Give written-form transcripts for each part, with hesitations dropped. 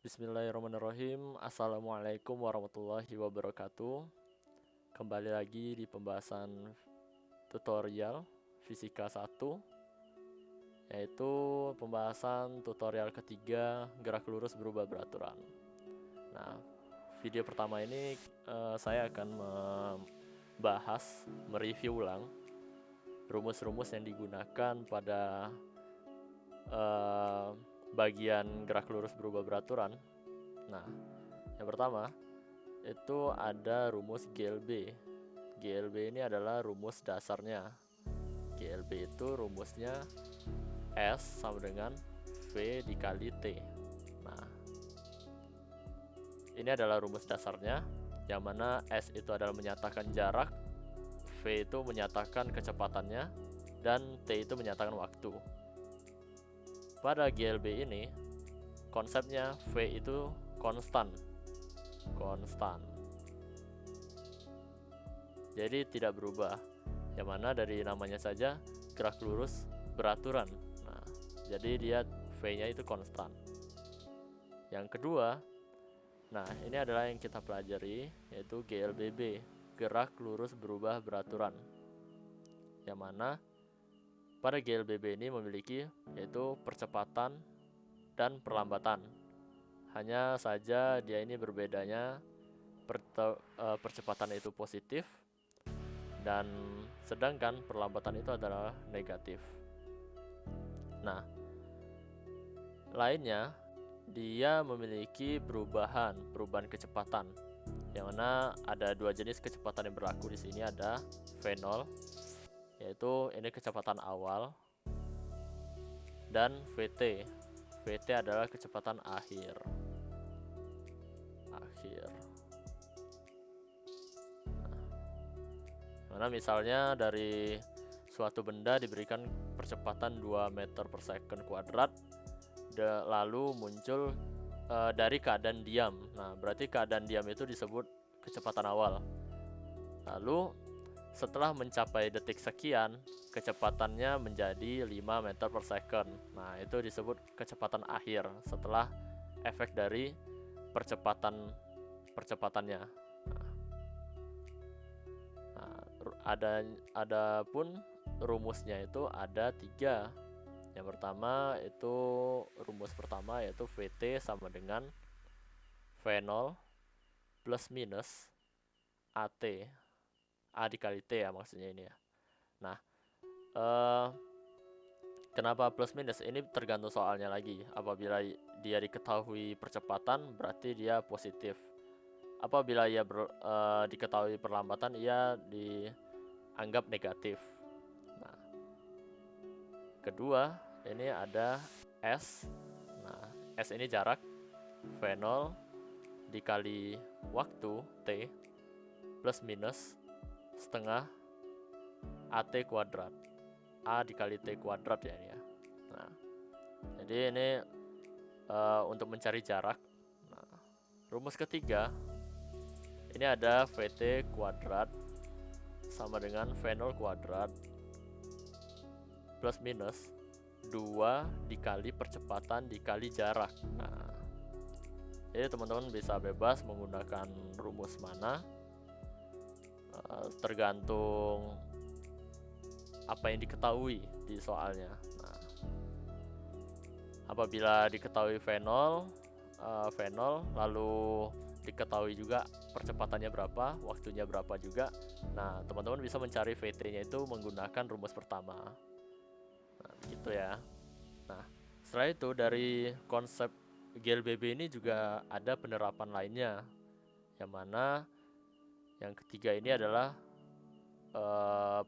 Bismillahirrahmanirrahim. Assalamualaikum warahmatullahi wabarakatuh. Kembali lagi di pembahasan tutorial Fisika 1, yaitu pembahasan tutorial ketiga gerak lurus berubah beraturan. Nah, video pertama ini saya akan mereview ulang rumus-rumus yang digunakan pada bagian gerak lurus berubah beraturan. Nah, yang pertama itu ada rumus GLB. GLB ini adalah rumus dasarnya. GLB itu rumusnya S sama dengan V dikali T. Nah, ini adalah rumus dasarnya, yang mana S itu adalah menyatakan jarak, V itu menyatakan kecepatannya, dan T itu menyatakan waktu. Pada GLB ini, konsepnya V itu konstan. Jadi tidak berubah. Yang mana dari namanya saja gerak lurus beraturan. Nah, jadi dia V-nya itu konstan. Yang kedua, nah ini adalah yang kita pelajari, yaitu GLBB, gerak lurus berubah beraturan. Yang mana pada GLBB ini memiliki yaitu percepatan dan perlambatan. Hanya saja dia ini berbedanya percepatan itu positif dan sedangkan perlambatan itu adalah negatif. Nah, lainnya dia memiliki perubahan kecepatan, yang mana ada dua jenis kecepatan yang berlaku di sini. Ada V0, yaitu ini kecepatan awal, dan VT. VT adalah kecepatan akhir. Mana misalnya dari suatu benda diberikan percepatan 2 meter per second kuadrat, lalu muncul dari keadaan diam. Nah, berarti keadaan diam itu disebut kecepatan awal. Lalu setelah mencapai detik sekian, kecepatannya menjadi 5 meter per second. Nah, itu disebut kecepatan akhir setelah efek dari percepatannya. Ada pun rumusnya itu ada 3. Yang pertama itu rumus pertama, yaitu VT sama dengan V0 plus minus AT. A dikali T ya maksudnya ini ya. Nah, kenapa plus minus? Ini tergantung soalnya lagi. Apabila dia diketahui percepatan, berarti dia positif. Apabila ia diketahui perlambatan, ia dianggap negatif. Nah, kedua, ini ada S. Nah, S ini jarak, V0 dikali waktu T plus minus setengah AT kuadrat. A dikali T kuadrat ya ini ya. Nah, jadi ini untuk mencari jarak. Nah, rumus ketiga, ini ada VT kuadrat sama dengan V0 kuadrat plus minus 2 dikali percepatan dikali jarak. Nah, jadi teman-teman bisa bebas menggunakan rumus mana, tergantung apa yang diketahui di soalnya. Nah, apabila diketahui V0 lalu diketahui juga percepatannya berapa, waktunya berapa juga. Nah, teman-teman bisa mencari VT-nya itu menggunakan rumus pertama. Nah, begitu ya. Nah, setelah itu dari konsep GLBB ini juga ada penerapan lainnya, yang mana yang ketiga ini adalah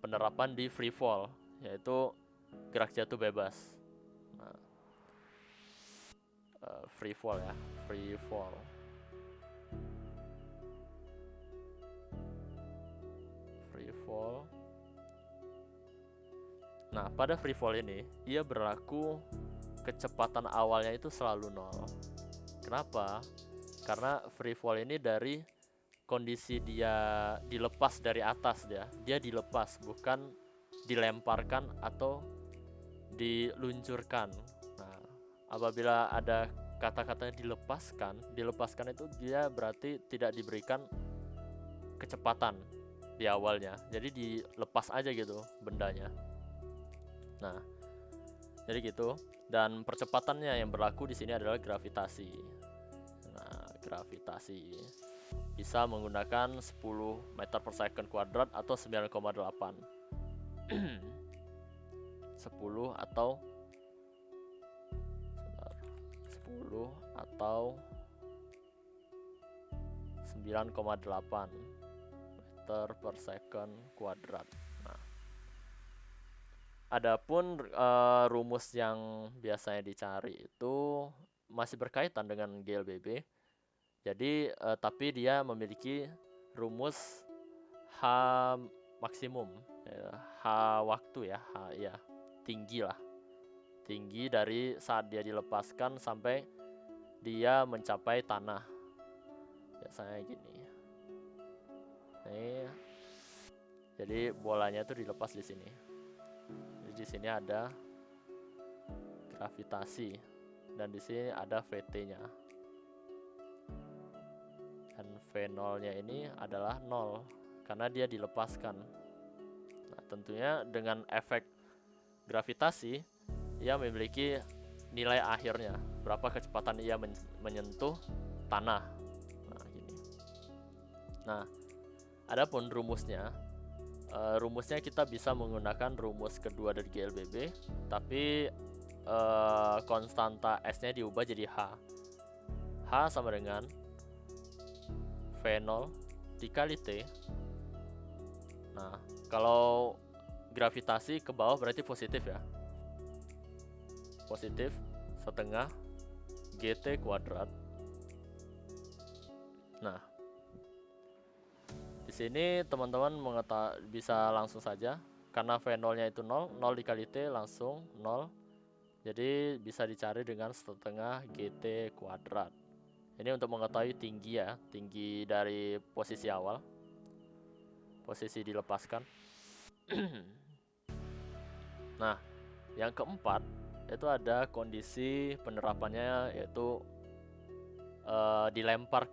penerapan di free fall, yaitu gerak jatuh bebas. Nah, free fall ya, free fall. Nah, pada free fall ini ia berlaku kecepatan awalnya itu selalu 0. Kenapa? Karena free fall ini dari kondisi dia dilepas dari atas, dia dilepas, bukan dilemparkan atau diluncurkan. Nah, apabila ada kata-katanya dilepaskan itu dia berarti tidak diberikan kecepatan di awalnya, jadi dilepas aja gitu bendanya. Nah, jadi gitu. Dan percepatannya yang berlaku di sini adalah gravitasi. Nah, gravitasi bisa menggunakan 10 meter per second kuadrat atau 9,8. 10 atau 9,8 meter per second kuadrat. Nah, adapun rumus yang biasanya dicari itu masih berkaitan dengan GLBB. Jadi tapi dia memiliki rumus H maksimum, H waktu ya, H ya, tinggi lah. Tinggi dari saat dia dilepaskan sampai dia mencapai tanah. Biasanya gini. Nih. Jadi bolanya tuh dilepas di sini. Jadi di sini ada gravitasi dan di sini ada VT-nya. Dan V0-nya ini adalah 0 karena dia dilepaskan. Nah, tentunya dengan efek gravitasi ia memiliki nilai akhirnya, berapa kecepatan ia menyentuh tanah. Nah, gini. Nah, adapun rumusnya, rumusnya kita bisa menggunakan rumus kedua dari GLBB, tapi konstanta S-nya diubah jadi H. H sama dengan V0 dikali T. Nah, kalau gravitasi ke bawah berarti positif ya. Positif setengah GT kuadrat. Nah, di sini teman-teman bisa langsung saja karena V0-nya itu 0, 0 dikali T langsung 0. Jadi bisa dicari dengan setengah GT kuadrat. Ini untuk mengetahui tinggi ya, tinggi dari posisi awal, posisi dilepaskan. Nah, yang keempat itu ada kondisi penerapannya, yaitu dilempar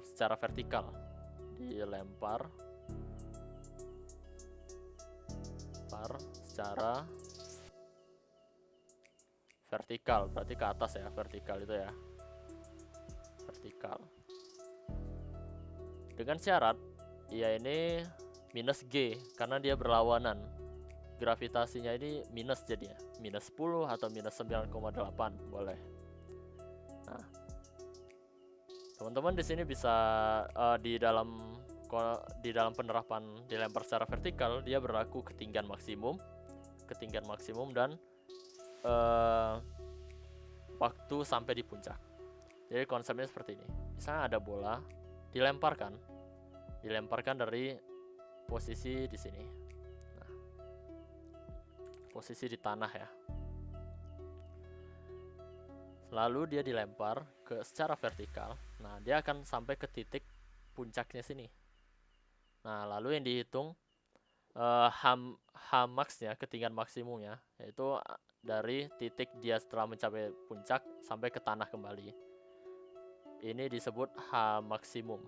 secara vertikal, dilempar secara vertikal, berarti ke atas ya, vertikal itu ya, vertikal. Dengan syarat ya ini minus G karena dia berlawanan. Gravitasinya ini minus jadinya, minus 10 atau minus 9,8 boleh. Nah, teman-teman di sini bisa di dalam penerapan dilempar secara vertikal dia berlaku ketinggian maksimum dan waktu sampai di puncak. Jadi konsepnya seperti ini. Misalnya ada bola dilemparkan dari posisi di sini. Nah, posisi di tanah ya. Lalu dia dilempar secara vertikal. Nah, dia akan sampai ke titik puncaknya sini. Nah, lalu yang dihitung H max-nya, ketinggian maksimumnya, yaitu dari titik dia setelah mencapai puncak sampai ke tanah kembali. Ini disebut H maksimum.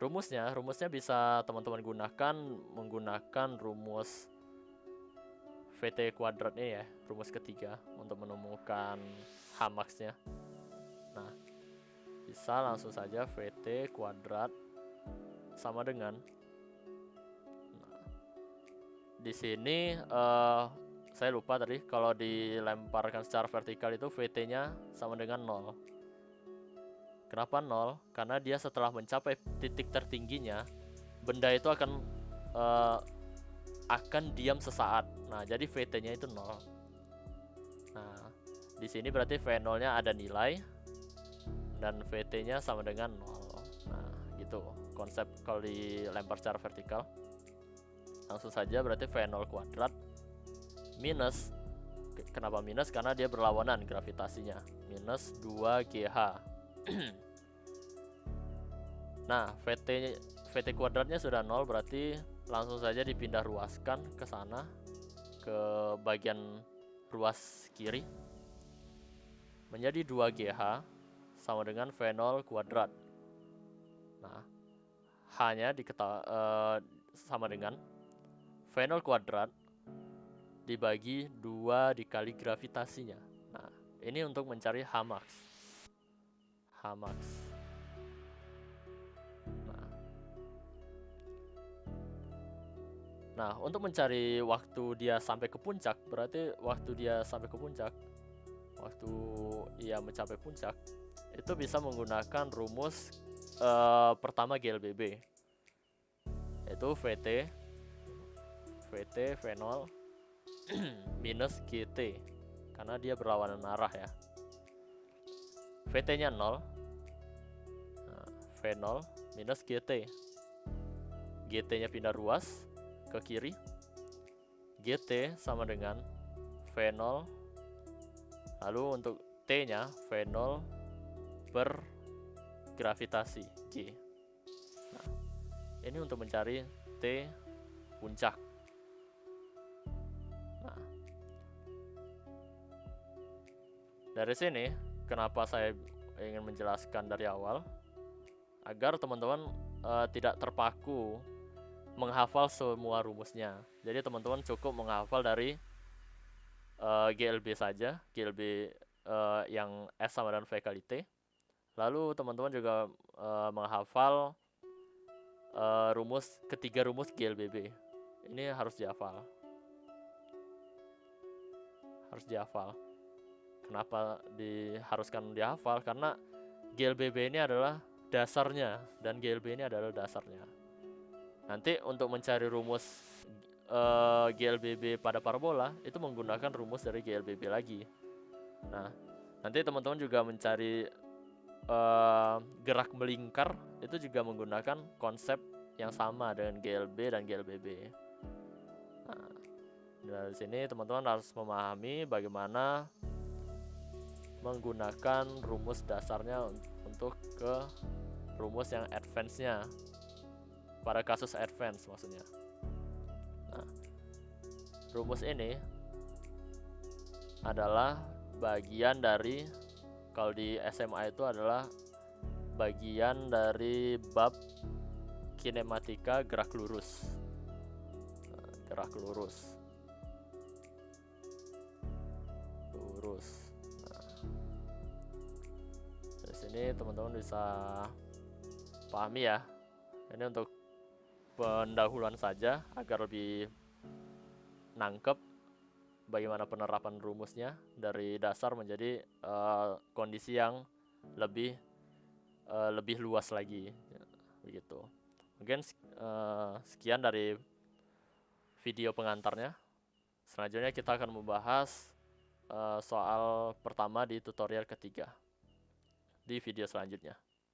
Rumusnya bisa teman-teman menggunakan rumus VT kuadrat ini ya, rumus ketiga untuk menemukan H max-nya. Nah, bisa langsung saja VT kuadrat sama dengan, nah, di sini saya lupa tadi kalau dilemparkan secara vertikal itu VT-nya sama dengan 0. Kenapa 0? Karena dia setelah mencapai titik tertingginya, benda itu akan diam sesaat. Nah, jadi VT-nya itu 0. Nah, di sini berarti V0-nya ada nilai dan VT-nya sama dengan 0. Nah, gitu konsep kalau dilempar secara vertikal. Langsung saja berarti V0 kuadrat minus, kenapa minus? Karena dia berlawanan gravitasinya, minus 2GH. Nah, VT kuadratnya sudah 0, berarti langsung saja dipindah ruaskan ke sana, ke bagian ruas kiri. menjadi 2GH sama dengan V0 kuadrat. Nah, H-nya sama dengan V0 kuadrat dibagi 2 dikali gravitasinya. Nah, ini untuk mencari Hmax. Nah, untuk mencari waktu dia sampai ke puncak, berarti waktu ia mencapai puncak, itu bisa menggunakan rumus pertama GLBB, yaitu VT V0 minus GT, karena dia berlawanan arah ya. VT nya 0, V0 minus GT, GT nya pindah ruas ke kiri, GT sama dengan V0, lalu untuk T nya V0 per gravitasi G. Nah, ini untuk mencari T puncak. Nah, dari sini kenapa saya ingin menjelaskan dari awal, agar teman-teman tidak terpaku menghafal semua rumusnya. Jadi teman-teman cukup menghafal dari GLB saja, GLB yang S sama dengan V kali T. Lalu teman-teman juga menghafal ketiga rumus GLBB. Ini harus dihafal. Kenapa diharuskan dihafal? Karena GLBB ini adalah dasarnya, dan GLB ini adalah dasarnya. Nanti untuk mencari rumus GLBB pada parabola itu menggunakan rumus dari GLBB lagi. Nah, nanti teman-teman juga mencari gerak melingkar itu juga menggunakan konsep yang sama dengan GLB dan GLBB. Nah, dari sini teman-teman harus memahami bagaimana menggunakan rumus dasarnya untuk ke rumus yang advance-nya, pada kasus advance maksudnya. Nah, rumus ini adalah bagian dari, kalau di SMA itu adalah bagian dari bab kinematika gerak lurus. Nah, dari sini teman-teman bisa pahami ya. Ini untuk pendahuluan saja agar lebih nangkep bagaimana penerapan rumusnya dari dasar menjadi kondisi yang lebih luas lagi, begitu. Mungkin sekian dari video pengantarnya. Selanjutnya kita akan membahas soal pertama di tutorial ketiga di video selanjutnya.